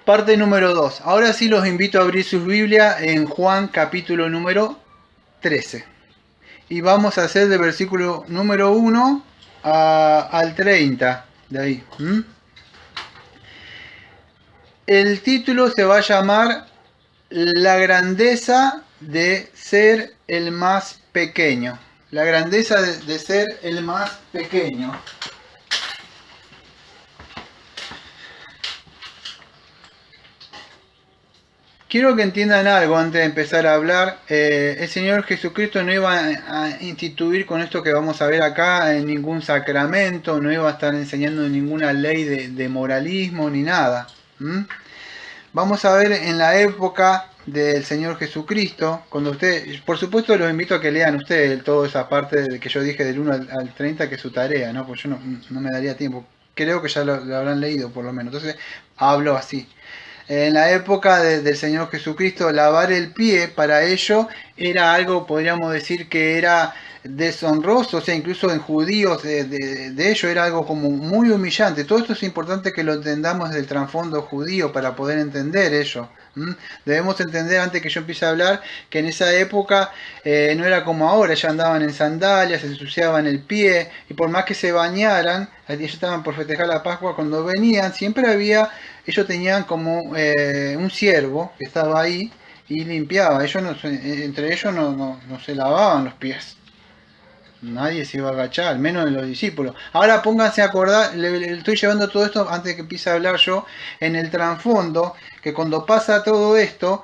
Parte número 2. Ahora sí los invito a abrir sus Biblias en Juan capítulo número 13. Y vamos a hacer del versículo número 1 al 30. De ahí. El título se va a llamar La grandeza de ser el más pequeño. La grandeza de ser el más pequeño. Quiero que entiendan algo antes de empezar a hablar. El Señor Jesucristo no iba a instituir con esto que vamos a ver acá en ningún sacramento, no iba a estar enseñando ninguna ley de moralismo ni nada. Vamos a ver en la época del Señor Jesucristo, cuando ustedes, por supuesto los invito a que lean ustedes toda esa parte de que yo dije del 1 al 30, que es su tarea, ¿no? Pues yo no me daría tiempo. Creo que ya lo habrán leído por lo menos. Entonces hablo así. En la época del Señor Jesucristo, lavar el pie para ello era algo, podríamos decir que era deshonroso, o sea, incluso en judíos de ello era algo como muy humillante. Todo esto es importante que lo entendamos desde el trasfondo judío para poder entender ello. Debemos entender, antes que yo empiece a hablar, que en esa época no era como ahora, ya andaban en sandalias, se ensuciaban el pie, y por más que se bañaran, ellos estaban por festejar la Pascua, cuando venían siempre había, ellos tenían como un siervo que estaba ahí y limpiaba. Ellos entre ellos no se lavaban los pies. Nadie se iba a agachar, menos de los discípulos. Ahora pónganse a acordar, le estoy llevando todo esto antes de que empiece a hablar yo, en el trasfondo, que cuando pasa todo esto,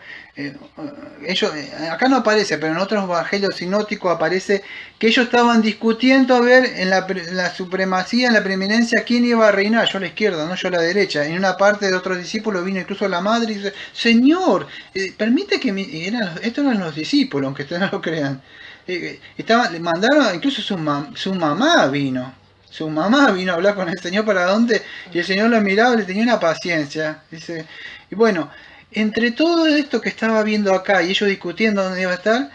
ellos, acá no aparece, pero en otros evangelios sinóticos aparece que ellos estaban discutiendo a ver en la supremacía, en la preeminencia, quién iba a reinar, yo a la izquierda, no yo a la derecha. En una parte de otros discípulos vino incluso la madre y dice, Señor, permite que estos eran los discípulos, aunque ustedes no lo crean. Le mandaron, incluso su mamá vino. Su mamá vino a hablar con el Señor para dónde, y el Señor lo miraba y le tenía una paciencia. Dice, y bueno, entre todo esto que estaba viendo acá y ellos discutiendo dónde iba a estar,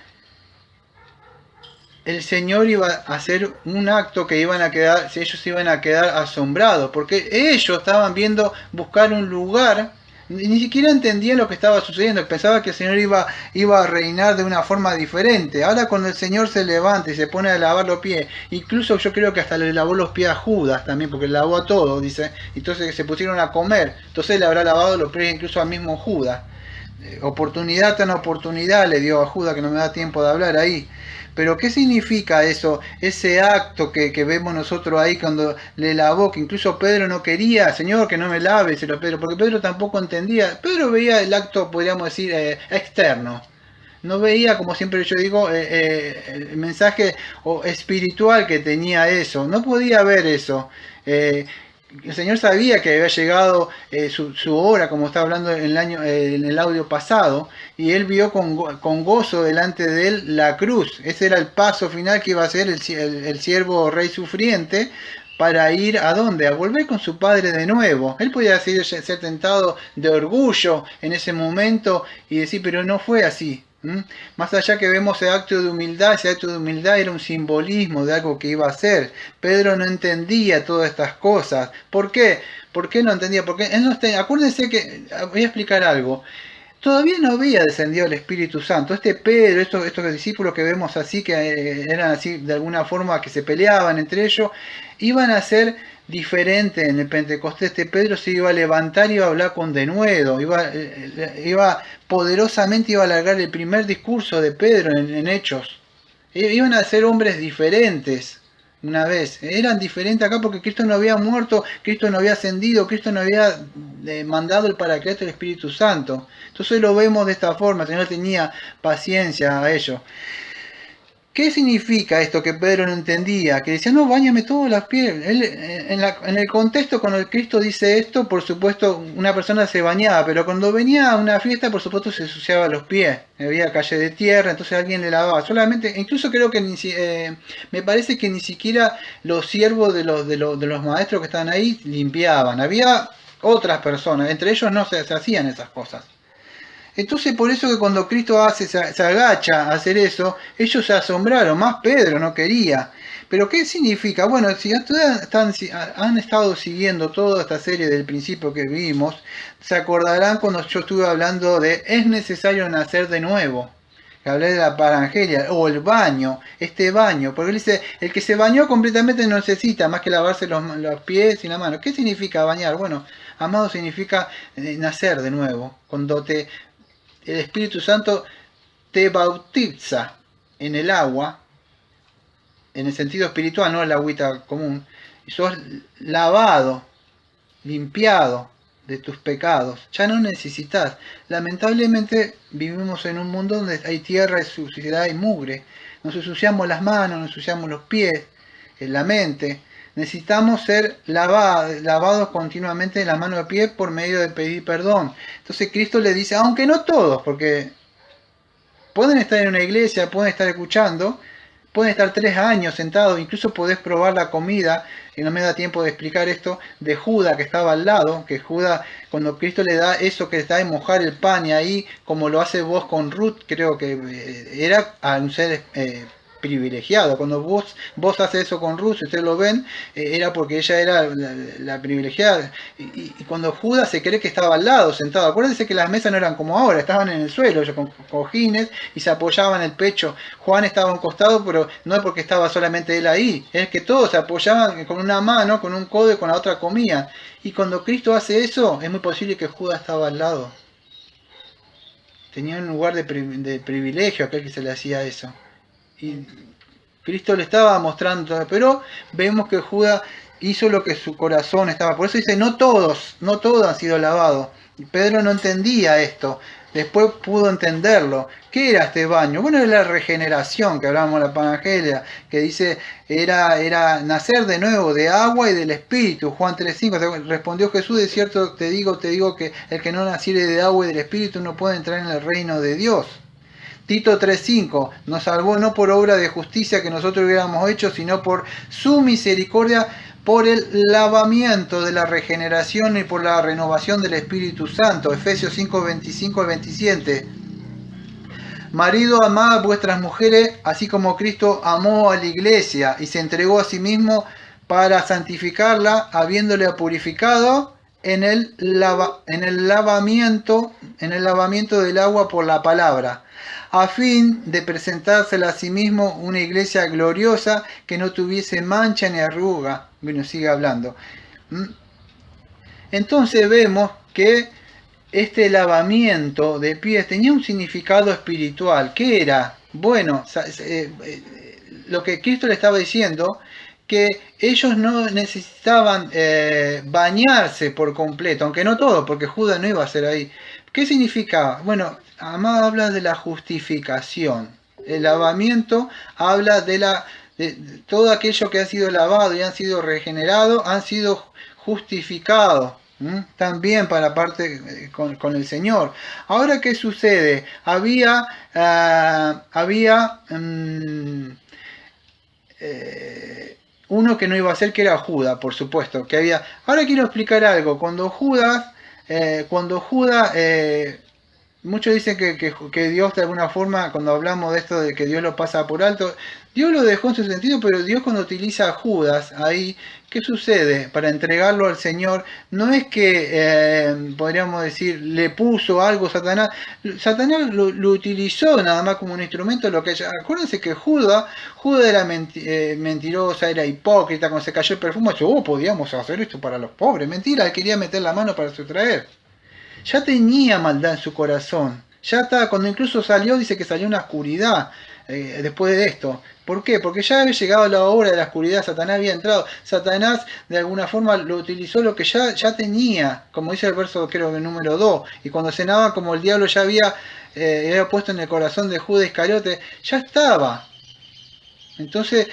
el Señor iba a hacer un acto que ellos iban a quedar asombrados, porque ellos estaban viendo buscar un lugar. Ni siquiera entendían lo que estaba sucediendo. Pensaba que el Señor iba a reinar de una forma diferente. Ahora cuando el Señor se levanta y se pone a lavar los pies, incluso yo creo que hasta le lavó los pies a Judas también, porque le lavó a todos, dice. Entonces se pusieron a comer. Entonces le habrá lavado los pies incluso al mismo Judas. Oportunidad tan oportunidad le dio a Judas, que no me da tiempo de hablar ahí. Pero ¿qué significa eso? Ese acto que vemos nosotros ahí cuando le lavó, que incluso Pedro no quería, Señor, que no me lave, Pedro, porque Pedro tampoco entendía. Pedro veía el acto, podríamos decir, externo. No veía, como siempre yo digo, el mensaje espiritual que tenía eso. No podía ver eso. El Señor sabía que había llegado su hora, como estaba hablando en el audio pasado, y él vio con gozo delante de él la cruz. Ese era el paso final que iba a hacer el siervo rey sufriente para ir a dónde, a volver con su padre de nuevo. Él podía ser tentado de orgullo en ese momento y decir, pero no fue así. Más allá que vemos ese acto de humildad era un simbolismo de algo que iba a hacer. Pedro no entendía todas estas cosas. ¿Por qué? ¿Por qué no entendía? Porque él no acuérdense que, voy a explicar algo. Todavía no había descendido el Espíritu Santo. Este Pedro, estos discípulos que vemos así, que eran así de alguna forma, que se peleaban entre ellos, iban a ser diferentes en el Pentecostés. Este Pedro se iba a levantar y iba a hablar con denuedo, iba poderosamente, iba a alargar el primer discurso de Pedro en Hechos. Iban a ser hombres diferentes. Una vez, eran diferentes acá porque Cristo no había muerto, Cristo no había ascendido, Cristo no había mandado el Paracleto del Espíritu Santo. Entonces lo vemos de esta forma, el Señor tenía paciencia a ellos. ¿Qué significa esto que Pedro no entendía? Que decía, no, báñame todos los pies. En el contexto cuando el Cristo dice esto, por supuesto, una persona se bañaba, pero cuando venía a una fiesta, por supuesto, se ensuciaba los pies. Había calle de tierra, entonces alguien le lavaba. Solamente, incluso creo que me parece que ni siquiera los siervos de los maestros que estaban ahí limpiaban. Había otras personas, entre ellos no se hacían esas cosas. Entonces por eso que cuando Cristo se agacha a hacer eso, ellos se asombraron, más Pedro no quería. Pero ¿qué significa? Bueno, si ustedes han estado siguiendo toda esta serie del principio que vimos, se acordarán cuando yo estuve hablando de es necesario nacer de nuevo. Que hablé de la parangelia, o el baño, este baño, porque él dice, el que se bañó completamente no necesita más que lavarse los pies y la mano. ¿Qué significa bañar? Bueno, amado, significa nacer de nuevo. Cuando el Espíritu Santo te bautiza en el agua, en el sentido espiritual, no el agüita común, y sos lavado, limpiado de tus pecados, ya no necesitas. Lamentablemente vivimos en un mundo donde hay tierra, hay suciedad y mugre. Nos ensuciamos las manos, nos ensuciamos los pies, la mente. Necesitamos ser lavados continuamente de la mano de pie por medio de pedir perdón. Entonces Cristo le dice, aunque no todos, porque pueden estar en una iglesia, pueden estar escuchando, pueden estar 3 años sentados, incluso podés probar la comida, y no me da tiempo de explicar esto, de Judas que estaba al lado, que Judas, cuando Cristo le da eso que está de mojar el pan, y ahí, como lo hace vos con Ruth, creo que era a un ser privilegiado. Cuando vos haces eso con Ruth, si ustedes lo ven, era porque ella era la privilegiada. Y cuando Judas se cree que estaba al lado, sentado, acuérdense que las mesas no eran como ahora, estaban en el suelo, con cojines, y se apoyaban en el pecho. Juan estaba a un costado, pero no es porque estaba solamente él ahí, es que todos se apoyaban con una mano, con un codo y con la otra comían. Y cuando Cristo hace eso, es muy posible que Judas estaba al lado. Tenía un lugar de privilegio aquel que se le hacía eso. Y Cristo le estaba mostrando, pero vemos que Judas hizo lo que su corazón estaba. Por eso dice, no todos han sido lavados. Pedro no entendía esto. Después pudo entenderlo. ¿Qué era este baño? Bueno, era la regeneración que hablábamos en la Evangelia, que dice, era nacer de nuevo de agua y del Espíritu. Juan 3:5, respondió Jesús, de cierto te digo que el que no naciere de agua y del Espíritu no puede entrar en el reino de Dios. Tito 3:5, nos salvó no por obra de justicia que nosotros hubiéramos hecho, sino por su misericordia, por el lavamiento de la regeneración y por la renovación del Espíritu Santo. Efesios 5:25 al 27. Marido, amad vuestras mujeres, así como Cristo amó a la iglesia y se entregó a sí mismo para santificarla, habiéndole purificado en el lavamiento del agua por la palabra, a fin de presentársela a sí mismo una iglesia gloriosa que no tuviese mancha ni arruga. Bueno, sigue hablando. Entonces vemos que este lavamiento de pies tenía un significado espiritual. ¿Qué era? Bueno, lo que Cristo le estaba diciendo, que ellos no necesitaban bañarse por completo, aunque no todo, porque Judas no iba a ser ahí. ¿Qué significa? Bueno, Amado habla de la justificación. El lavamiento habla de todo aquello que ha sido lavado y han sido regenerados, han sido justificados. También para parte con el Señor. Ahora, ¿qué sucede? Había uno que no iba a ser, que era Judas, por supuesto. Ahora quiero explicar algo. Cuando Judas muchos dicen que Dios, de alguna forma, cuando hablamos de esto de que Dios lo pasa por alto, Dios lo dejó en su sentido, pero Dios, cuando utiliza a Judas ahí, ¿qué sucede? Para entregarlo al Señor, no es que, podríamos decir, le puso algo Satanás. Satanás lo utilizó nada más como un instrumento. Acuérdense que Judas era mentirosa, era hipócrita. Cuando se cayó el perfume, dijo, podíamos hacer esto para los pobres. Mentira, él quería meter la mano para sustraer. Ya tenía maldad en su corazón. Ya estaba, cuando incluso salió, dice que salió una oscuridad después de esto. ¿Por qué? Porque ya había llegado la hora de la oscuridad, Satanás había entrado. Satanás de alguna forma lo utilizó lo que ya tenía, como dice el verso, creo que el número 2. Y cuando cenaba, como el diablo ya había puesto en el corazón de Judas Iscariote, ya estaba. Entonces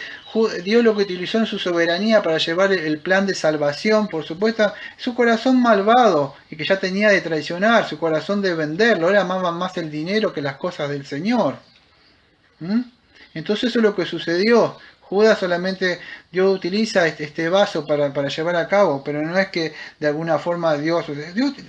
Dios lo que utilizó en su soberanía para llevar el plan de salvación, por supuesto, su corazón malvado y que ya tenía de traicionar, su corazón de venderlo, ahora amaban más el dinero que las cosas del Señor. Entonces eso es lo que sucedió. Judas solamente Dios utiliza este vaso para llevar a cabo, pero no es que de alguna forma Dios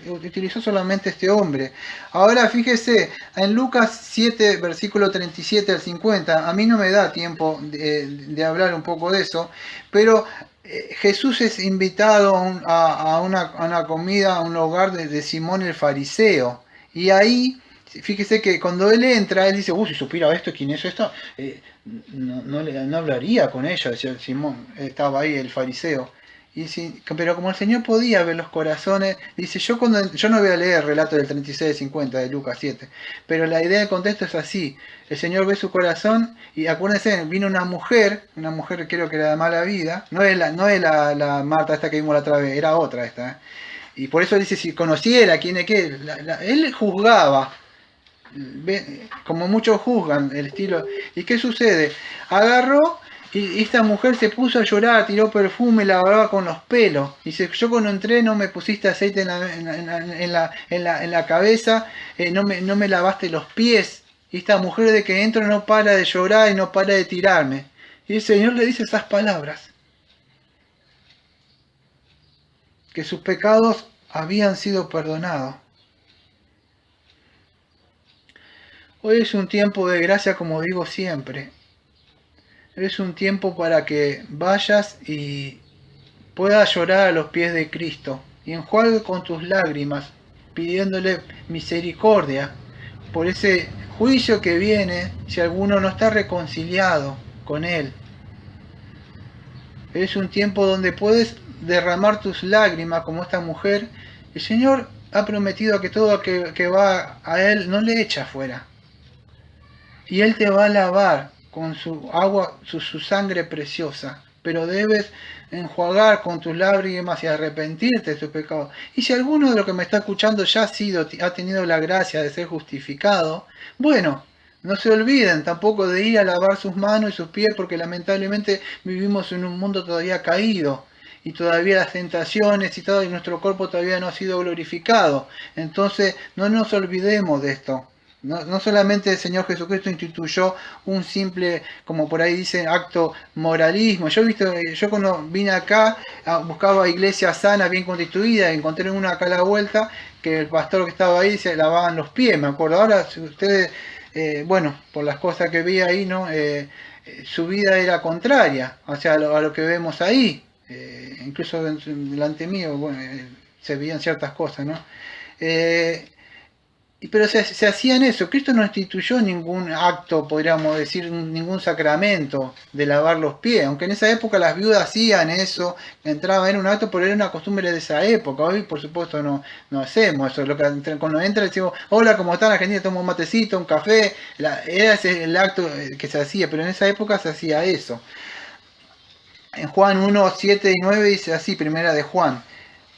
utilizó solamente este hombre. Ahora fíjese, en Lucas 7, versículo 37 al 50, a mí no me da tiempo de hablar un poco de eso, pero Jesús es invitado a una comida, a un hogar de Simón el fariseo, y ahí fíjese que cuando él entra, él dice, si supiera esto, ¿quién es esto? No hablaría con ella, decía Simón, estaba ahí el fariseo. Pero como el Señor podía ver los corazones, dice, yo no voy a leer el relato del 36-50 de Lucas 7, pero la idea del contexto es así, el Señor ve su corazón, y acuérdense, vino una mujer creo que era de mala vida, no es la Marta esta que vimos la otra vez, era otra esta, y por eso dice, si conociera quién es qué, él juzgaba, como muchos juzgan el estilo. ¿Y qué sucede? Agarró y esta mujer se puso a llorar, tiró perfume, la lavaba con los pelos. Dice, yo cuando entré no me pusiste aceite en la cabeza, no me lavaste los pies. Y esta mujer de que entro no para de llorar y no para de tirarme. Y el Señor le dice esas palabras. Que sus pecados habían sido perdonados. Hoy es un tiempo de gracia, como digo siempre. Es un tiempo para que vayas y puedas llorar a los pies de Cristo y enjuague con tus lágrimas, pidiéndole misericordia por ese juicio que viene si alguno no está reconciliado con Él. Es un tiempo donde puedes derramar tus lágrimas como esta mujer. El Señor ha prometido que todo que va a Él no le echa afuera. Y Él te va a lavar con su agua, su sangre preciosa. Pero debes enjuagar con tus lágrimas y arrepentirte de tus pecados. Y si alguno de los que me está escuchando ya ha tenido la gracia de ser justificado, bueno, no se olviden tampoco de ir a lavar sus manos y sus pies, porque lamentablemente vivimos en un mundo todavía caído. Y todavía las tentaciones y todo, y nuestro cuerpo todavía no ha sido glorificado. Entonces, no nos olvidemos de esto. No solamente el Señor Jesucristo instituyó un simple, como por ahí dicen, acto moralismo. Yo cuando vine acá, buscaba iglesias sanas, bien constituidas, encontré una acá a la vuelta, que el pastor que estaba ahí se lavaban los pies, me acuerdo. Ahora, si ustedes, por las cosas que vi ahí, ¿no? Su vida era contraria, o sea, a lo que vemos ahí. Incluso delante mío, se veían ciertas cosas, ¿no? Pero se hacían eso. Cristo no instituyó ningún acto, podríamos decir, ningún sacramento de lavar los pies, aunque en esa época las viudas hacían eso, entraban en un acto, pero era una costumbre de esa época. Hoy, por supuesto, no hacemos eso. Cuando entra decimos, hola, ¿cómo están? Argentina, toma un matecito, un café. Era ese el acto que se hacía, pero en esa época se hacía eso. En Juan 1, 7 y 9 dice así, primera de Juan.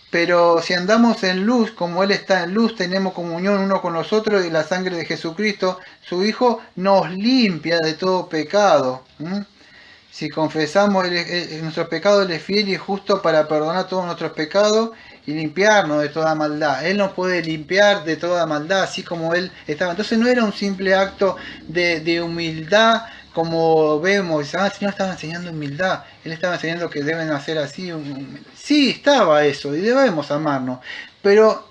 Pero si andamos en luz, como Él está en luz, tenemos comunión uno con los otros, y la sangre de Jesucristo, su Hijo, nos limpia de todo pecado. Si confesamos nuestros pecados, Él es fiel y justo para perdonar todos nuestros pecados y limpiarnos de toda maldad. Él nos puede limpiar de toda maldad, así como Él estaba. Entonces no era un simple acto de humildad, como vemos, el Señor estaba enseñando humildad, Él estaba enseñando que deben hacer así. Sí, estaba eso, y debemos amarnos, pero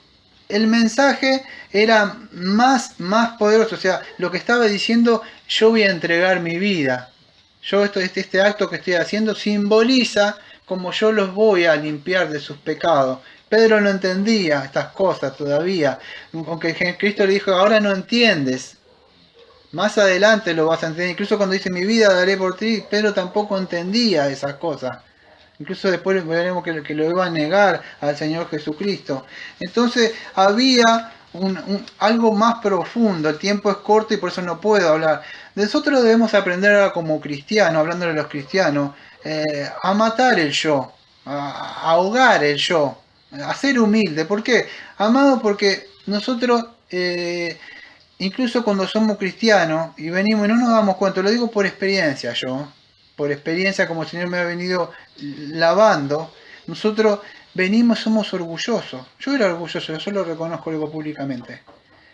el mensaje era más poderoso. O sea, lo que estaba diciendo, yo voy a entregar mi vida. Este acto que estoy haciendo simboliza como yo los voy a limpiar de sus pecados. Pedro no entendía estas cosas todavía, aunque Cristo le dijo, ahora no entiendes. Más adelante lo vas a entender. Incluso cuando dice mi vida daré por ti, Pedro tampoco entendía esas cosas. Incluso después veremos que lo iba a negar al Señor Jesucristo. Entonces había algo más profundo. El tiempo es corto y por eso no puedo hablar. Nosotros debemos aprender ahora como cristianos, hablando de los cristianos, a matar el yo, a ahogar el yo, a ser humilde. ¿Por qué? Amado, porque nosotros... incluso cuando somos cristianos y venimos y no nos damos cuenta, lo digo por experiencia por experiencia, como el Señor me ha venido lavando, nosotros venimos, somos orgullosos. Yo era orgulloso, yo lo reconozco luego públicamente.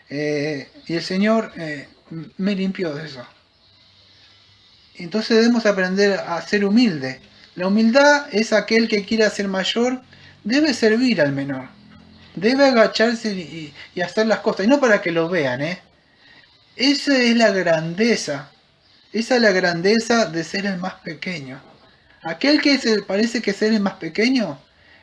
Y el Señor me limpió de eso. Entonces debemos aprender a ser humilde. La humildad es aquel que quiera ser mayor, debe servir al menor. Debe agacharse y hacer las cosas. Y no para que lo vean, ¿eh? Esa es la grandeza. Esa es la grandeza de ser el más pequeño. Aquel que parece que ser el más pequeño,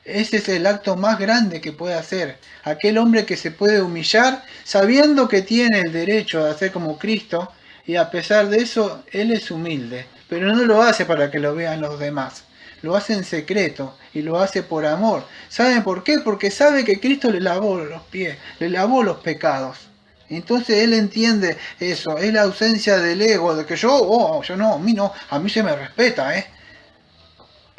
ese es el acto más grande que puede hacer. Aquel hombre que se puede humillar sabiendo que tiene el derecho de hacer como Cristo y a pesar de eso, él es humilde. Pero no lo hace para que lo vean los demás. Lo hace en secreto y lo hace por amor. ¿Saben por qué? Porque sabe que Cristo le lavó los pies, le lavó los pecados. Entonces él entiende eso, es la ausencia del ego, de que yo no, a mí se me respeta, ¿eh?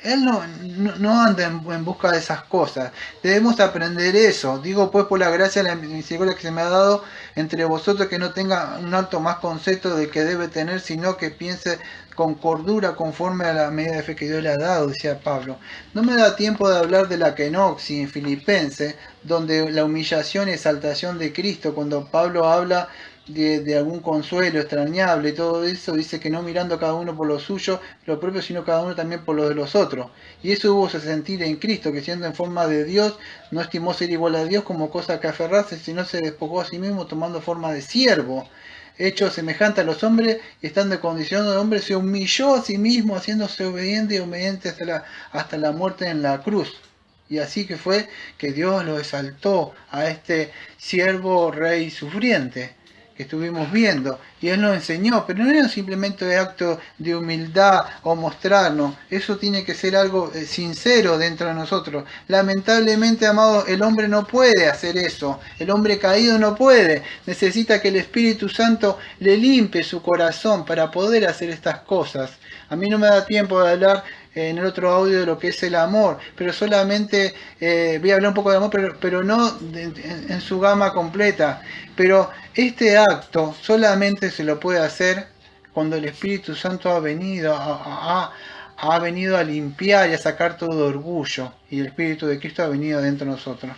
Él no anda en busca de esas cosas. Debemos aprender eso. Digo pues por la gracia y la misericordia que se me ha dado entre vosotros, que no tenga un alto más concepto de que debe tener, sino que piense con cordura conforme a la medida de fe que Dios le ha dado, decía Pablo. No me da tiempo de hablar de la kenoxi en Filipenses, donde la humillación y exaltación de Cristo, cuando Pablo habla de algún consuelo extrañable y todo eso, dice que no mirando cada uno por lo suyo, lo propio, sino cada uno también por lo de los otros. Y eso hubo a sentir en Cristo, que siendo en forma de Dios, no estimó ser igual a Dios como cosa que aferrarse, sino se despojó a sí mismo tomando forma de siervo, hecho semejante a los hombres, y estando en condición de hombre, se humilló a sí mismo, haciéndose obediente y obediente hasta la muerte en la cruz. Y así que fue que Dios lo exaltó a este siervo rey sufriente que estuvimos viendo, y Él nos enseñó, pero no era simplemente acto de humildad o mostrarnos, eso tiene que ser algo sincero dentro de nosotros. Lamentablemente, amados, el hombre no puede hacer eso, el hombre caído no puede, necesita que el Espíritu Santo le limpie su corazón para poder hacer estas cosas. A mí no me da tiempo de hablar en el otro audio de lo que es el amor, pero solamente voy a hablar un poco de amor, pero no en su gama completa. Pero este acto solamente se lo puede hacer cuando el Espíritu Santo ha venido ha venido a limpiar y a sacar todo orgullo, y el Espíritu de Cristo ha venido dentro de nosotros.